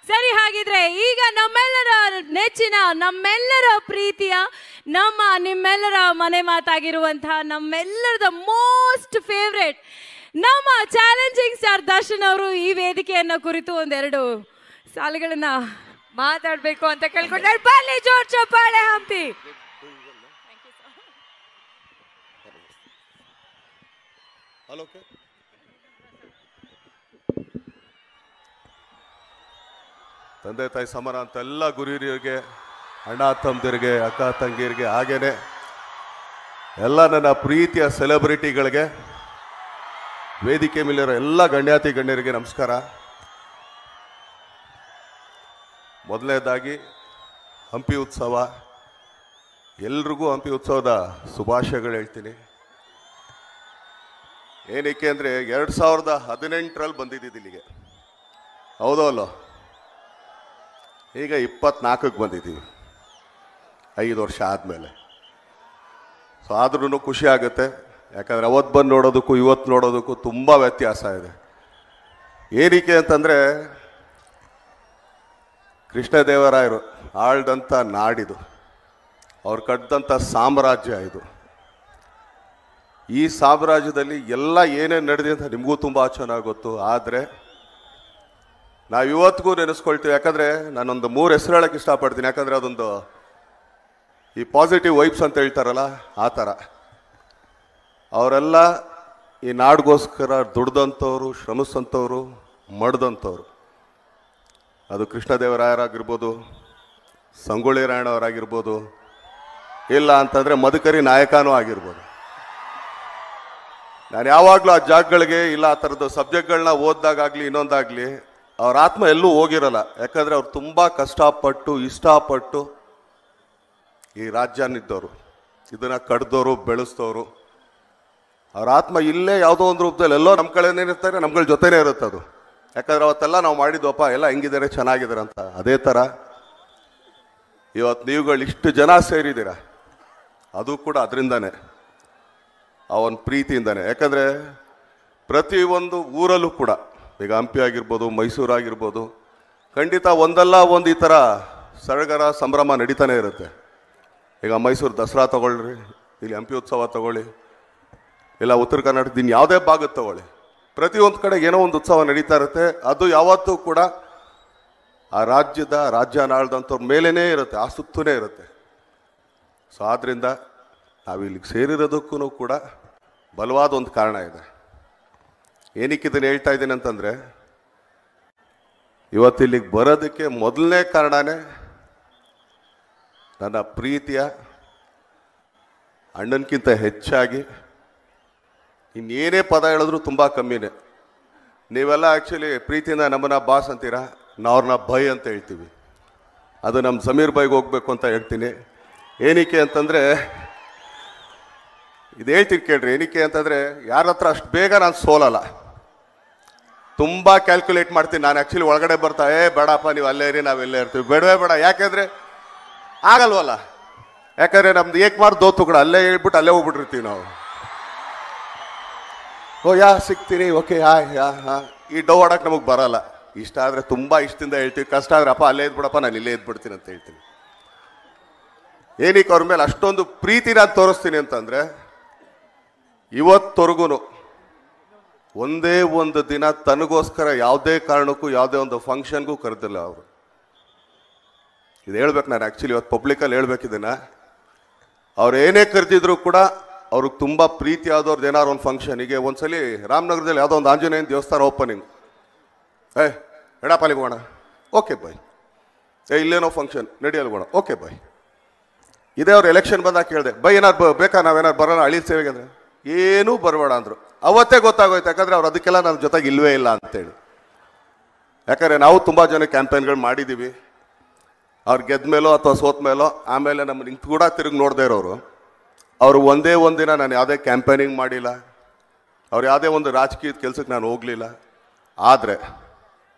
ಸರಿ, ಹಾಗಿದ್ರೆ ಈಗ ನಮ್ಮೆಲ್ಲರ ನೆಚ್ಚಿನ, ನಮ್ಮೆಲ್ಲರ ಪ್ರೀತಿಯ, ನಿಮ್ಮೆಲ್ಲರ ಮನೆ ಮಾತಾಗಿರುವಂತಹ, ನಮ್ಮೆಲ್ಲರದ ಮೋಸ್ಟ್ ಫೇವ್ರೆಟ್ ನಮ್ಮ ಚಾಲೆಂಜಿಂಗ್ ಸ್ಟಾರ್ ದರ್ಶನ್ ಅವರು ಈ ವೇದಿಕೆಯನ್ನ ಕುರಿತು ಒಂದೆರಡು ಸಾಲುಗಳನ್ನ ಮಾತಾಡ್ಬೇಕು ಅಂತ ಕೇಳ್ಕೊಂಡ್ರೆ ಬನ್ನಿ, ಜೋರ್ ಚಪ್ಪಾಳೆ ಹಂಪಿ. ತಂದೆ ತಾಯಿ ಸಮಾನ ಅಂತ ಎಲ್ಲ ಗುರಿಯರಿಗೆ, ಅಣ್ಣ ತಮ್ಮದಿರಿಗೆ, ಅಕ್ಕ ತಂಗಿಯರಿಗೆ, ಹಾಗೇನೆ ಎಲ್ಲ ನನ್ನ ಪ್ರೀತಿಯ ಸೆಲೆಬ್ರಿಟಿಗಳಿಗೆ, ವೇದಿಕೆ ಮೇಲಿರೋ ಎಲ್ಲ ಗಣ್ಯಾತಿ ಗಣ್ಯರಿಗೆ ನಮಸ್ಕಾರ. ಮೊದಲನೇದಾಗಿ ಹಂಪಿ ಉತ್ಸವ, ಎಲ್ರಿಗೂ ಹಂಪಿ ಉತ್ಸವದ ಶುಭಾಶಯಗಳು ಹೇಳ್ತೀನಿ. ಏನಕ್ಕೆ ಅಂದರೆ 2018ರಲ್ಲಿ ಬಂದಿದ್ದಿದ್ದು ಇಲ್ಲಿಗೆ, ಹೌದೋ ಅಲ್ಲೋ? ಈಗ 24ಕ್ಕೆ ಬಂದಿದ್ದೀವಿ, 5 ವರ್ಷ ಆದಮೇಲೆ. ಸೊ ಆದ್ರೂ ಖುಷಿ ಆಗುತ್ತೆ, ಯಾಕಂದರೆ ಅವತ್ತು ಬಂದು ನೋಡೋದಕ್ಕೂ ಇವತ್ತು ನೋಡೋದಕ್ಕೂ ತುಂಬ ವ್ಯತ್ಯಾಸ ಇದೆ. ಏನಕ್ಕೆ ಅಂತಂದರೆ ಕೃಷ್ಣದೇವರಾಯರು ಆಳ್ದಂಥ ನಾಡಿದು, ಅವ್ರು ಕಟ್ಟಿದಂಥ ಸಾಮ್ರಾಜ್ಯ ಇದು. ಈ ಸಾಮ್ರಾಜ್ಯದಲ್ಲಿ ಎಲ್ಲ ಏನೇನು ನಡೆದಿದೆ ಅಂತ ನಿಮಗೂ ತುಂಬ ಚೆನ್ನಾಗಿ ಗೊತ್ತು. ಆದರೆ ನಾವು ಇವತ್ತಿಗೂ ನೆನೆಸ್ಕೊಳ್ತೀವಿ. ಯಾಕಂದರೆ ನಾನೊಂದು 3 ಹೆಸರು ಹೇಳೋಕ್ಕೆ ಇಷ್ಟಪಡ್ತೀನಿ. ಯಾಕಂದರೆ ಅದೊಂದು ಈ ಪಾಸಿಟಿವ್ ವೈಬ್ಸ್ ಅಂತ ಹೇಳ್ತಾರಲ್ಲ, ಆ ಥರ ಅವರೆಲ್ಲ ಈ ನಾಡಿಗೋಸ್ಕರ ದುಡ್ದಂಥವ್ರು, ಶ್ರಮಿಸಂಥವ್ರು, ಮಡ್ದಂಥವ್ರು. ಅದು ಕೃಷ್ಣದೇವರಾಯರಾಗಿರ್ಬೋದು, ಸಂಗೊಳ್ಳಿ ರಾಯಣ್ಣವರಾಗಿರ್ಬೋದು, ಇಲ್ಲ ಅಂತಂದರೆ ಮದಕರಿ ನಾಯಕನೂ ಆಗಿರ್ಬೋದು. ನಾನು ಯಾವಾಗಲೂ ಆ ಜಾಗಗಳಿಗೆ, ಇಲ್ಲ ಆ ಥರದ್ದು ಸಬ್ಜೆಕ್ಟ್ಗಳನ್ನ ಓದಿದಾಗಲಿ ಇನ್ನೊಂದಾಗಲಿ, ಅವ್ರ ಆತ್ಮ ಎಲ್ಲೂ ಹೋಗಿರಲ್ಲ. ಯಾಕಂದರೆ ಅವ್ರು ತುಂಬ ಕಷ್ಟಪಟ್ಟು ಇಷ್ಟಪಟ್ಟು ಈ ರಾಜ್ಯನಿದ್ದವರು, ಇದನ್ನು ಕಡ್ದವರು, ಬೆಳೆಸ್ತವರು. ಅವ್ರ ಆತ್ಮ ಇಲ್ಲೇ ಯಾವುದೋ ಒಂದು ರೂಪದಲ್ಲಿ ಎಲ್ಲೋ ನಮ್ಮ ಕಡೆನೇ ಇರ್ತಾರೆ, ನಮ್ಗಳ ಜೊತೆನೇ ಇರುತ್ತೆ ಅದು. ಯಾಕಂದರೆ ಅವತ್ತೆಲ್ಲ ನಾವು ಮಾಡಿದ್ವಪ್ಪ, ಎಲ್ಲ ಹೆಂಗಿದ್ದಾರೆ, ಚೆನ್ನಾಗಿದ್ದಾರೆ ಅಂತ. ಅದೇ ಥರ ಇವತ್ತು ನೀವುಗಳು ಇಷ್ಟು ಜನ ಸೇರಿದ್ದೀರ, ಅದು ಕೂಡ ಅದರಿಂದನೇ, ಅವನ ಪ್ರೀತಿಯಿಂದನೇ. ಯಾಕಂದರೆ ಪ್ರತಿಯೊಂದು ಊರಲ್ಲೂ ಕೂಡ, ಈಗ ಹಂಪಿ ಆಗಿರ್ಬೋದು, ಮೈಸೂರು ಆಗಿರ್ಬೋದು, ಖಂಡಿತ ಒಂದಲ್ಲ ಒಂದು ಈ ಥರ ಸಡಗರ ಸಂಭ್ರಮ ನಡೀತಾನೆ ಇರುತ್ತೆ. ಈಗ ಮೈಸೂರು ದಸರಾ ತಗೊಳ್ರಿ, ಇಲ್ಲಿ ಹಂಪಿ ಉತ್ಸವ ತಗೊಳ್ಳಿ, ಇಲ್ಲ ಉತ್ತರ ಕರ್ನಾಟಕದ ಇನ್ನು ಯಾವುದೇ ಭಾಗದ ತಗೊಳ್ಳಿ, ಪ್ರತಿಯೊಂದು ಕಡೆ ಏನೋ ಒಂದು ಉತ್ಸವ ನಡೀತಾ ಇರುತ್ತೆ. ಅದು ಯಾವತ್ತೂ ಕೂಡ ಆ ರಾಜ್ಯ ಆಳ್ದಂಥವ್ರ ಮೇಲೇ ಇರುತ್ತೆ, ಆ ಸುತ್ತನೇ ಇರುತ್ತೆ. ಸೊ ಆದ್ದರಿಂದ ನಾವಿಲ್ಲಿಗೆ ಸೇರಿರೋದಕ್ಕೂ ಕೂಡ ಬಲವಾದ ಒಂದು ಕಾರಣ ಇದೆ. ಏನಕ್ಕೆ ಇದನ್ನು ಹೇಳ್ತಾ ಇದ್ದೀನಿ ಅಂತಂದರೆ, ಇವತ್ತಿಲ್ಲಿಗೆ ಬರೋದಕ್ಕೆ ಮೊದಲನೇ ಕಾರಣನೇ ನನ್ನ ಪ್ರೀತಿಯ ಅಣ್ಣನಕ್ಕಿಂತ ಹೆಚ್ಚಾಗಿ ಇನ್ನೇನೇ ಪದ ಹೇಳಿದ್ರು ತುಂಬ ಕಮ್ಮಿನೇ. ನೀವೆಲ್ಲ ಆ್ಯಕ್ಚುಲಿ ಪ್ರೀತಿಯಿಂದ ನಮ್ಮನ್ನ ಬಾಸ್ ಅಂತೀರಾ, ನಾವ್ರನ್ನ ಬೈ ಅಂತ ಹೇಳ್ತೀವಿ. ಅದು ನಮ್ಮ ಸಮೀರ್ ಬೈಗೆ ಹೋಗ್ಬೇಕು ಅಂತ ಹೇಳ್ತೀನಿ. ಏನಕ್ಕೆ ಅಂತಂದರೆ, ಇದು ಹೇಳ್ತೀನಿ ಕೇಳ್ರಿ. ಏನಕ್ಕೆ ಅಂತಂದರೆ, ಯಾರ ಹತ್ರ ಅಷ್ಟು ಬೇಗ ನಾನು ಸೋಲಲ್ಲ, ತುಂಬ ಕ್ಯಾಲ್ಕುಲೇಟ್ ಮಾಡ್ತೀನಿ. ನಾನು ಆ್ಯಕ್ಚುಲಿ ಒಳಗಡೆ ಬರ್ತಾ, ಬೇಡಪ್ಪ ನೀವು ಅಲ್ಲೇ ಇರಿ, ನಾವೆಲ್ಲೇ ಇರ್ತೀವಿ, ಬೇಡವೇ ಬೇಡ. ಯಾಕೆಂದರೆ ಆಗಲ್ವಲ್ಲ. ಯಾಕಂದರೆ ನಮ್ದು ಏಕಮಾರ್ ದೋತು ಕೂಡ ಅಲ್ಲೇ ಹೇಳ್ಬಿಟ್ಟು ಅಲ್ಲೇ ಹೋಗ್ಬಿಟ್ಟಿರ್ತೀವಿ ನಾವು. ಸಿಗ್ತೀನಿ, ಓಕೆ, ಈ ಡೌ ಆಡೋಕೆ ನಮಗೆ ಬರಲ್ಲ. ಇಷ್ಟ ಆದರೆ ತುಂಬ ಇಷ್ಟದಿಂದ ಹೇಳ್ತೀವಿ, ಕಷ್ಟ ಆದರೆ ಅಪ್ಪ ಅಲ್ಲೇ ಇದ್ಬಿಡಪ್ಪ, ನಾನು ಇಲ್ಲೇ ಇದ್ಬಿಡ್ತೀನಿ ಅಂತ ಹೇಳ್ತೀನಿ. ಏನಕ್ಕೆ ಅವ್ರ ಮೇಲೆ ಅಷ್ಟೊಂದು ಪ್ರೀತಿ ನಾನು ತೋರಿಸ್ತೀನಿ ಅಂತಂದರೆ, ಇವತ್ತವರೆಗೂ ಒಂದೇ ಒಂದು ದಿನ ತನಗೋಸ್ಕರ ಯಾವುದೇ ಕಾರಣಕ್ಕೂ ಯಾವುದೇ ಒಂದು ಫಂಕ್ಷನ್ಗೂ ಕರೆದಿಲ್ಲ ಅವರು. ಇದು ಹೇಳ್ಬೇಕು ನಾನು ಆ್ಯಕ್ಚುಲಿ ಇವತ್ತು ಪಬ್ಲಿಕಲ್ಲಿ ಹೇಳ್ಬೇಕಿದ್ದೀನ. ಅವ್ರು ಏನೇ ಕರೆದಿದ್ರು ಕೂಡ ಅವ್ರಿಗೆ ತುಂಬ ಪ್ರೀತಿ ಆದವ್ರದ್ದು ಏನಾರು ಒಂದು ಫಂಕ್ಷನಿಗೆ. ಒಂದ್ಸಲಿ ರಾಮನಗರದಲ್ಲಿ ಯಾವುದೋ ಒಂದು ಆಂಜನೇಯನ ದೇವಸ್ಥಾನ ಓಪನಿಂಗ್, ಎಡಪಾಲಿಗೆ ಹೋಗೋಣ, ಓಕೆ ಬಾಯ್. ಇಲ್ಲೇನೋ ಫಂಕ್ಷನ್ ನಡಿಯಲ್ಲಿ ಹೋಗೋಣ, ಓಕೆ ಬಾಯ್. ಇದೇ ಅವ್ರು ಎಲೆಕ್ಷನ್ ಬಂದಾಗ ಕೇಳಿದೆ, ಬೈ ಏನಾರು ಬೇಕಾ, ನಾವೇನಾರು ಬರೋಣ ಅಳಿಲ್ ಸೇವೆಗೆ ಅಂದರೆ, ಏನೂ ಬರಬೇಡ ಅಂದರು. ಅವತ್ತೇ ಗೊತ್ತಾಗೋಯ್ತು, ಯಾಕಂದರೆ ಅವ್ರು ಅದಕ್ಕೆಲ್ಲ ನನ್ನ ಜೊತೆಗೆ ಇಲ್ವೇ ಇಲ್ಲ ಅಂತೇಳಿ. ಯಾಕಂದರೆ ನಾವು ತುಂಬ ಜನ ಕ್ಯಾಂಪೇನ್ಗಳು ಮಾಡಿದ್ದೀವಿ. ಅವ್ರು ಗೆದ್ದ ಮೇಲೋ ಅಥವಾ ಸೋತ ಮೇಲೋ, ಆಮೇಲೆ ನಮ್ಮ ನಿಂತು ಕೂಡ ತಿರುಗಿ ನೋಡದೇ ಇರೋರು. ಅವರು ಒಂದೇ ಒಂದಿನ ನಾನು ಯಾವುದೇ ಕ್ಯಾಂಪೇನಿಂಗ್ ಮಾಡಿಲ್ಲ, ಅವ್ರು ಯಾವುದೇ ಒಂದು ರಾಜಕೀಯದ ಕೆಲಸಕ್ಕೆ ನಾನು ಹೋಗಲಿಲ್ಲ. ಆದರೆ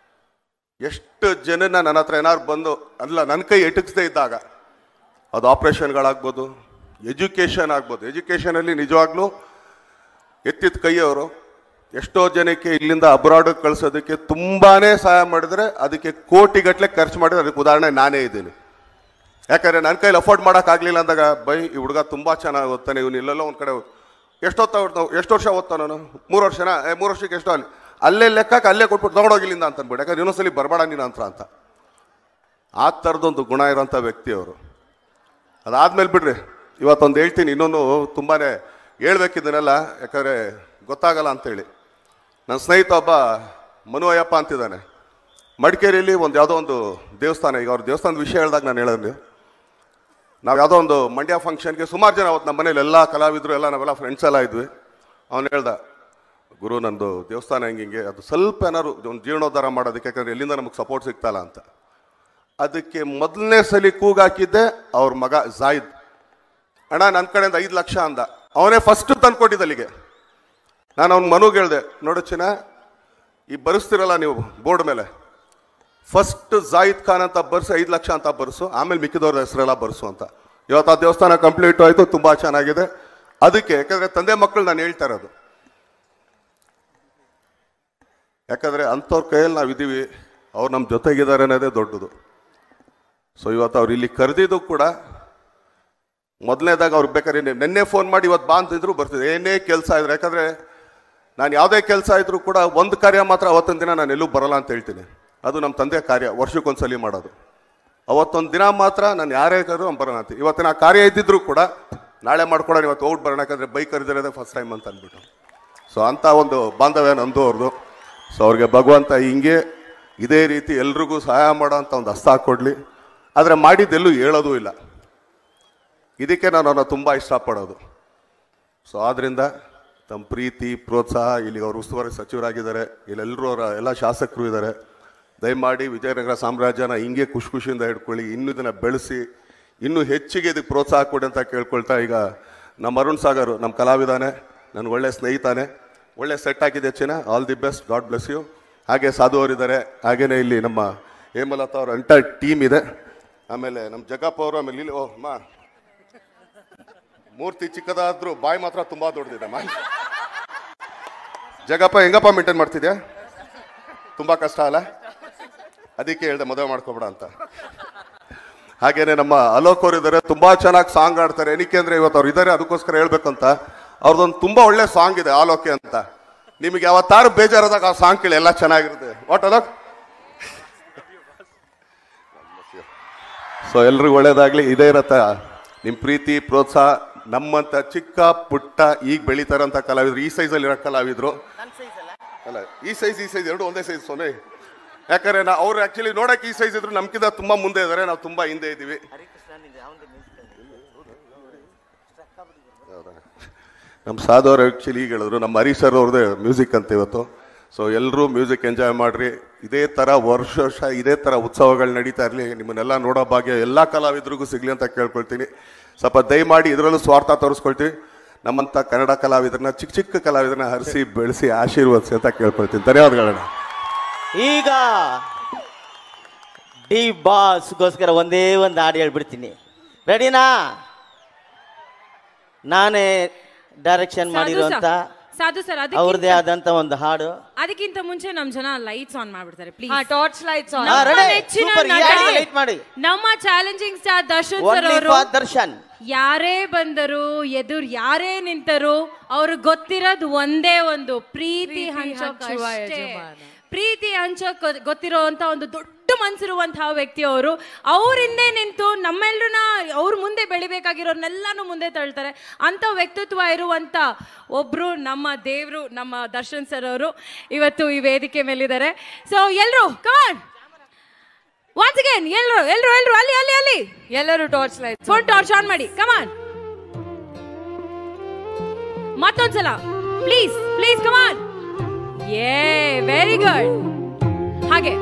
ಎಷ್ಟು ಜನನ ನನ್ನ ಹತ್ರ ಏನಾದ್ರು ಬಂದು, ಅಲ್ಲ ನನ್ನ ಕೈ ಎಟಕಿಸ್ದೇ ಇದ್ದಾಗ, ಅದು ಆಪ್ರೇಷನ್ಗಳಾಗ್ಬೋದು, ಎಜುಕೇಷನ್ ಆಗ್ಬೋದು. ಎಜುಕೇಷನಲ್ಲಿ ನಿಜವಾಗ್ಲೂ ಎತ್ತಿದ ಕೈಯವರು ಎಷ್ಟೋ ಜನಕ್ಕೆ ಇಲ್ಲಿಂದ ಅಬ್ರಾಡ್ ಕಳ್ಸೋದಕ್ಕೆ ತುಂಬಾನೇ ಸಹಾಯ ಮಾಡಿದ್ರೆ ಅದಕ್ಕೆ ಕೋಟಿಗಟ್ಟಲೆ ಖರ್ಚು ಮಾಡಿದ್ರೆ ಅದಕ್ಕೆ ಉದಾಹರಣೆ ನಾನೇ ಇದ್ದೀನಿ. ಯಾಕಂದ್ರೆ ನನ್ನ ಕೈಲಿ ಅಫೋರ್ಡ್ ಮಾಡೋಕ್ಕಾಗಲಿಲ್ಲ ಅಂದಾಗ ಬೈ ಈ ಹುಡುಗ ತುಂಬ ಚೆನ್ನಾಗಿ ಓದ್ತಾನೆ, ಇವನು ಇಲ್ಲೆಲ್ಲ ಒಂದು ಕಡೆ ಎಷ್ಟು ವರ್ಷ ಓದ್ತಾನ ನಾನು 3 ವರ್ಷನಾ 3 ವರ್ಷಕ್ಕೆ ಎಷ್ಟೋ ಅಲ್ಲೇ ಲೆಕ್ಕಕ್ಕೆ ಅಲ್ಲೇ ಕೊಟ್ಬಿಟ್ಟು ತೊಗೊಂಡೋಗಿಲ್ಲಿಂದ ಅಂತ ಅಂದ್ಬಿಟ್ಟು, ಯಾಕಂದ್ರೆ ಇನ್ನೊಂದ್ಸಲಿ ಬರಬೇಡ ನೀನು ಅಂತ ಆ ಥರದೊಂದು ಗುಣ ಇರೋಂಥ ವ್ಯಕ್ತಿ ಅವರು. ಅದಾದ್ಮೇಲೆ ಬಿಡ್ರಿ, ಇವತ್ತೊಂದು ಹೇಳ್ತೀನಿ, ಇನ್ನೊಂದು ತುಂಬಾ ಹೇಳ್ಬೇಕಿದ್ದನೆಲ್ಲ ಯಾಕಂದರೆ ಗೊತ್ತಾಗಲ್ಲ ಅಂತೇಳಿ. ನನ್ನ ಸ್ನೇಹಿತ ಒಬ್ಬ ಮನು ಅಯ್ಯಪ್ಪ ಅಂತಿದ್ದಾನೆ, ಮಡಿಕೇರಿಯಲ್ಲಿ ಯಾವುದೋ ಒಂದು ದೇವಸ್ಥಾನ, ಈಗ ಅವ್ರ ದೇವಸ್ಥಾನದ ವಿಷಯ ಹೇಳಿದಾಗ ನಾನು ಹೇಳಿದ್ವಿ, ನಾವು ಯಾವುದೋ ಒಂದು ಮಂಡ್ಯ ಫಂಕ್ಷನ್ಗೆ ಸುಮಾರು ಜನ ಅವತ್ತು ನಮ್ಮ ಮನೇಲಿ ಎಲ್ಲ ಕಲಾವಿದರು ಎಲ್ಲ ನಾವೆಲ್ಲ ಫ್ರೆಂಡ್ಸ್ ಎಲ್ಲ ಇದ್ವಿ. ಅವನು ಹೇಳ್ದ, ಗುರು ನಂದು ದೇವಸ್ಥಾನ ಹಿಂಗೆ ಅದು ಸ್ವಲ್ಪ ಏನಾದ್ರು ಒಂದು ಜೀರ್ಣೋದ್ಧಾರ ಮಾಡೋದಕ್ಕೆ, ಯಾಕಂದರೆ ಎಲ್ಲಿಂದ ನಮಗೆ ಸಪೋರ್ಟ್ ಸಿಗ್ತಲ್ಲ ಅಂತ. ಅದಕ್ಕೆ ಮೊದಲನೇ ಸಲ ಕೂಗಾಕಿದ್ದೆ ಅವ್ರ ಮಗ ಜಾಯಿದ್. ಅಣ್ಣ ನನ್ನ ಕಡೆಯಿಂದ 5 ಲಕ್ಷ ಅಂದ, ಅವನೇ ಫಸ್ಟ್ ತಂದು ಕೊಟ್ಟಿದ್ದ ಅಲ್ಲಿಗೆ. ನಾನು ಅವ್ನ ಮನುಗೆ ಹೇಳಿದೆ, ನೋಡು ಚಿನ್ನ, ಈ ಬರೆಸ್ತಿರಲ್ಲ ನೀವು ಬೋರ್ಡ್ ಮೇಲೆ, ಫಸ್ಟ್ ಜಾಯಿದ್ ಖಾನ್ ಅಂತ ಬರ್ಸು, 5 ಲಕ್ಷ ಅಂತ ಬರ್ಸು, ಆಮೇಲೆ ಮಿಕ್ಕಿದವ್ರ ಹೆಸರೆಲ್ಲ ಬರ್ಸು ಅಂತ. ಇವತ್ತು ಆ ದೇವಸ್ಥಾನ ಕಂಪ್ಲೀಟ್ ಆಯಿತು, ತುಂಬ ಚೆನ್ನಾಗಿದೆ. ಅದಕ್ಕೆ ಯಾಕಂದರೆ ತಂದೆ ಮಕ್ಕಳು ನಾನು ಹೇಳ್ತಾ ಇರೋದು, ಯಾಕಂದರೆ ಅಂಥವ್ರ ಕೈಯಲ್ಲಿ ನಾವಿದ್ದೀವಿ, ಅವ್ರು ನಮ್ಮ ಜೊತೆಗಿದ್ದಾರೆ ಅನ್ನೋದೇ ದೊಡ್ಡದು. ಸೊ ಇವತ್ತು ಅವ್ರು ಇಲ್ಲಿ ಕರೆದಿದ್ದು ಕೂಡ ಮೊದಲನೇದಾಗ ಅವ್ರಿಗೆ ಬೇಕಾದ್ರೆ ನೆನ್ನೆ ಫೋನ್ ಮಾಡಿ ಇವತ್ತು ಬಾ ಅಂತಿದ್ರು ಬರ್ತಿದ್ರು, ಏನೇ ಕೆಲಸ ಇದ್ರು. ಯಾಕಂದರೆ ನಾನು ಯಾವುದೇ ಕೆಲಸ ಇದ್ರೂ ಕೂಡ ಒಂದು ಕಾರ್ಯ ಮಾತ್ರ ಅವತ್ತೊಂದು ದಿನ ನಾನು ಎಲ್ಲೂ ಬರಲ್ಲ ಅಂತ ಹೇಳ್ತೀನಿ. ಅದು ನಮ್ಮ ತಂದೆ ಕಾರ್ಯ, ವರ್ಷಕ್ಕೊಂದ್ಸಲಿ ಮಾಡೋದು. ಅವತ್ತೊಂದು ದಿನ ಮಾತ್ರ ನಾನು ಯಾರೇ ಕರೆದ್ರು ಅವ್ನು ಬರೋಣ ಅಂತ. ಇವತ್ತಿನ ಆ ಕಾರ್ಯ ಇದ್ದಿದ್ರು ಕೂಡ ನಾಳೆ ಮಾಡ್ಕೊಡೋಣ, ಇವತ್ತು ಔಟ್ ಬರೋಣ, ಯಾಕಂದರೆ ಬೈಕ್ ಕರೆದಿರೋದೇ ಫಸ್ಟ್ ಟೈಮ್ ಅಂತ ಅಂದ್ಬಿಟ್ಟು. ಸೊ ಅಂಥ ಒಂದು ಬಾಂಧವ್ಯ ನಂದು ಅವ್ರದ್ದು. ಸೊ ಅವ್ರಿಗೆ ಭಗವಂತ ಹಿಂಗೆ ಇದೇ ರೀತಿ ಎಲ್ರಿಗೂ ಸಹಾಯ ಮಾಡೋ ಅಂತ ಒಂದು ಹಸ್ತ ಕೊಡಲಿ. ಆದರೆ ಮಾಡಿದ್ದೆಲ್ಲೂ ಹೇಳೋದೂ ಇಲ್ಲ. ಇದಕ್ಕೆ ನಾನು ಅವ್ರನ್ನ ತುಂಬ ಇಷ್ಟಪಡೋದು. ಸೊ ಆದ್ದರಿಂದ ತಮ್ಮ ಪ್ರೀತಿ ಪ್ರೋತ್ಸಾಹ, ಇಲ್ಲಿ ಅವರು ಉಸ್ತುವಾರಿ ಸಚಿವರಾಗಿದ್ದಾರೆ, ಇಲ್ಲೆಲ್ಲರೂ ಅವರ ಎಲ್ಲ ಶಾಸಕರು ಇದ್ದಾರೆ. ದಯಮಾಡಿ ವಿಜಯನಗರ ಸಾಮ್ರಾಜ್ಯನ ಹಿಂಗೆ ಖುಷಿಯಿಂದ ಹಿಡ್ಕೊಳ್ಳಿ, ಇನ್ನೂ ಇದನ್ನು ಬೆಳೆಸಿ ಇನ್ನೂ ಹೆಚ್ಚಿಗೆ ಇದಕ್ಕೆ ಪ್ರೋತ್ಸಾಹ ಕೊಡಿ ಅಂತ ಕೇಳ್ಕೊಳ್ತಾ, ಈಗ ನಮ್ಮ ಅರುಣ್ ಸಾಗರ್ ನಮ್ಮ ಕಲಾವಿದಾನೆ, ನನ್ನ ಒಳ್ಳೆ ಸ್ನೇಹಿತಾನೆ, ಒಳ್ಳೆ ಸೆಟ್ ಆಗಿದೆ ಚಿನ್ನ, all the best, God bless you. ಹಾಗೆ ಸಾಧು ಅವರಿದ್ದಾರೆ, ಹಾಗೆಯೇ ಇಲ್ಲಿ ನಮ್ಮ ಹೇಮಲತಾ ಅವ್ರ ಎಂಟೈರ್ ಟೀಮ್ ಇದೆ. ಆಮೇಲೆ ನಮ್ಮ ಜಗಪ್ಪ ಅವರು, ಆಮೇಲೆ ಇಲ್ಲಿ ಮಾ ಮೂರ್ತಿ ಚಿಕ್ಕದಾದ್ರೂ ಬಾಯಿ ಮಾತ್ರ ತುಂಬ ದೊಡ್ಡದಿದೆ. ಜಗಪ್ಪ ಹೆಂಗಪ್ಪ ಮೇಂಟೈನ್ ಮಾಡ್ತಿದ್ಯಾ? ತುಂಬ ಕಷ್ಟ ಅಲ್ಲ, ಅದಕ್ಕೆ ಹೇಳ್ದೆ ಮದುವೆ ಮಾಡ್ಕೊಬೇಡ ಅಂತ. ಹಾಗೇನೆ ನಮ್ಮ ಅಲೋಕ್ ಅವರು ಇದ್ದಾರೆ, ತುಂಬಾ ಚೆನ್ನಾಗಿ ಸಾಂಗ್ ಆಡ್ತಾರೆ. ಏನಕ್ಕೆ ಅಂದ್ರೆ ಇವತ್ತು ಅವ್ರು ಇದ್ದಾರೆ, ಅದಕ್ಕೋಸ್ಕರ ಹೇಳ್ಬೇಕಂತ. ಅವ್ರದ್ದೊಂದು ತುಂಬಾ ಒಳ್ಳೆ ಸಾಂಗ್ ಇದೆ ಆಲೋಕೆ ಅಂತ. ನಿಮಗೆ ಯಾವತ್ತಾರು ಬೇಜಾರಾದಾಗ ಆ ಸಾಂಗ್ ಕೇಳಿ, ಎಲ್ಲ ಚೆನ್ನಾಗಿರುತ್ತೆ. ವಾಟ್ ಅಲೋಕ್? ಸೊ ಎಲ್ರಿಗೂ ಒಳ್ಳೇದಾಗ್ಲಿ. ಇದೇ ಇರತ್ತ ನಿಮ್ಮ ಪ್ರೀತಿ ಪ್ರೋತ್ಸಾಹ. ನಮ್ಮಂತ ಚಿಕ್ಕ ಪುಟ್ಟ ಈಗ ಬೆಳೀತಾರಂತ ಕಲಾವಿದ್ರು, ಈ ಸೈಜಲ್ಲಿ ಇರೋ ಕಲಾವಿದ್ರು ಅಲ್ಲ, ಈ ಸೈಜ್ ಎರಡು ಒಂದೇ ಸೈಜ್ ಸೋನೆ. ಯಾಕಂದ್ರೆ ಅವ್ರು ಆಕ್ಚುಲಿ ನೋಡಕ್ ಈ ಸೈಜ್ ಇದ್ರು ನಮ್ಗಿಂತ ತುಂಬಾ ಮುಂದೆ ಇದ್ದಾರೆ, ನಾವು ತುಂಬಾ ಹಿಂದೆ ಇದ್ದೀವಿ. ನಮ್ಮ ಸಾಧು ಅವ್ರು ಆಕ್ಚುಲಿ ಈಗ ಹೇಳಿದ್ರು, ನಮ್ಮ ಹರೀಶ್ ಸರ್ ಅವ್ರದ್ದೇ ಮ್ಯೂಸಿಕ್ ಅಂತ ಇವತ್ತು. ಸೊ ಎಲ್ಲರೂ ಮ್ಯೂಸಿಕ್ ಎಂಜಾಯ್ ಮಾಡ್ರಿ. ಇದೇ ಥರ ವರ್ಷ ಇದೇ ಥರ ಉತ್ಸವಗಳು ನಡೀತಾ ಇರಲಿ. ನಿಮ್ಮನ್ನೆಲ್ಲ ನೋಡೋ ಭಾಗ್ಯ ಎಲ್ಲ ಕಲಾವಿದ್ರಿಗೂ ಸಿಗಲಿ ಅಂತ ಕೇಳ್ಕೊಳ್ತೀನಿ. ಸ್ವಲ್ಪ ದಯಮಾಡಿ ಇದರಲ್ಲೂ ಸ್ವಾರ್ಥ ತೋರಿಸ್ಕೊಳ್ತೀವಿ. ನಮ್ಮಂಥ ಕನ್ನಡ ಕಲಾವಿದ್ರನ್ನ, ಚಿಕ್ಕ ಚಿಕ್ಕ ಕಲಾವಿದ್ರನ್ನ ಹರಿಸಿ ಬೆಳೆಸಿ ಆಶೀರ್ವದಿಸಿ ಅಂತ ಕೇಳ್ಕೊಳ್ತೀನಿ. ಧನ್ಯವಾದಗಳನ್ನ. ಈಗ ಡಿ ಬಾಸ್ಗೋಸ್ಕರ ಒಂದೇ ಒಂದು ಹಾಡು ಹೇಳ್ಬಿಡ್ತೀನಿ. ರೆಡಿನಾ? ನಾನೇ ಡೈರೆಕ್ಷನ್ ಮಾಡಿರುವಂತ ಸಾಧು ಸರ್ ಅವ್ರದೇ ಆದಂತ ಒಂದು ಹಾಡು. ಅದಕ್ಕಿಂತ ಮುಂಚೆ ನಮ್ ಜನ ಲೈಟ್ಸ್ ಆನ್ ಮಾಡ್ಬಿಡ್ತಾರೆ ಪ್ಲೀಸ್. Torch lights on. ನಮ್ಮ ಚಾಲೆಂಜಿಂಗ್ ಸ್ಟಾರ್ ದರ್ಶನ್ ಸರ್ ಅವರು, ದರ್ಶನ್ ಯಾರೇ ಬಂದರು ಎದುರು ಯಾರೇ ನಿಂತರು ಅವ್ರಿಗೆ ಗೊತ್ತಿರೋದು ಒಂದೇ ಒಂದು, ಪ್ರೀತಿ ಹಂಚೋಕೆ. ಪ್ರೀತಿ ಹಂಚೋಕ್ ಗೊತ್ತಿರೋಂತ ಒಂದು ದೊಡ್ಡ ಮನ್ಸಿರುವಂತಹ ವ್ಯಕ್ತಿ ಅವರು. ಅವ್ರ ಹಿಂದೆ ನಿಂತು ನಮ್ಮೆಲ್ಲರನ್ನ ಅವ್ರ ಮುಂದೆ ಬೆಳಿಬೇಕಾಗಿರೋರ್ನೆಲ್ಲಾನು ಮುಂದೆ ತಳ್ತಾರೆ. ಅಂತ ವ್ಯಕ್ತಿತ್ವ ಇರುವಂತ ಒಬ್ರು ನಮ್ಮ ದೇವ್ರು, ನಮ್ಮ ದರ್ಶನ್ ಸರ್ ಅವರು ಇವತ್ತು ಈ ವೇದಿಕೆ ಮೇಲಿದ್ದಾರೆ. ಸೊ ಎಲ್ರು ಕಮಾನ್ ಒನ್ಸ್ ಅಗೇನ್, ಎಲ್ರು ಅಲ್ಲಿ ಎಲ್ಲರೂ torch light, phone torch on ಮಾಡಿ. ಕಮಾನ್ ಮತ್ತೊಂದ್ಸಲ ಪ್ಲೀಸ್ ಕಮಾನ್. ಯೇ ವೆರಿ ಗುಡ್. ಹಾಗೆ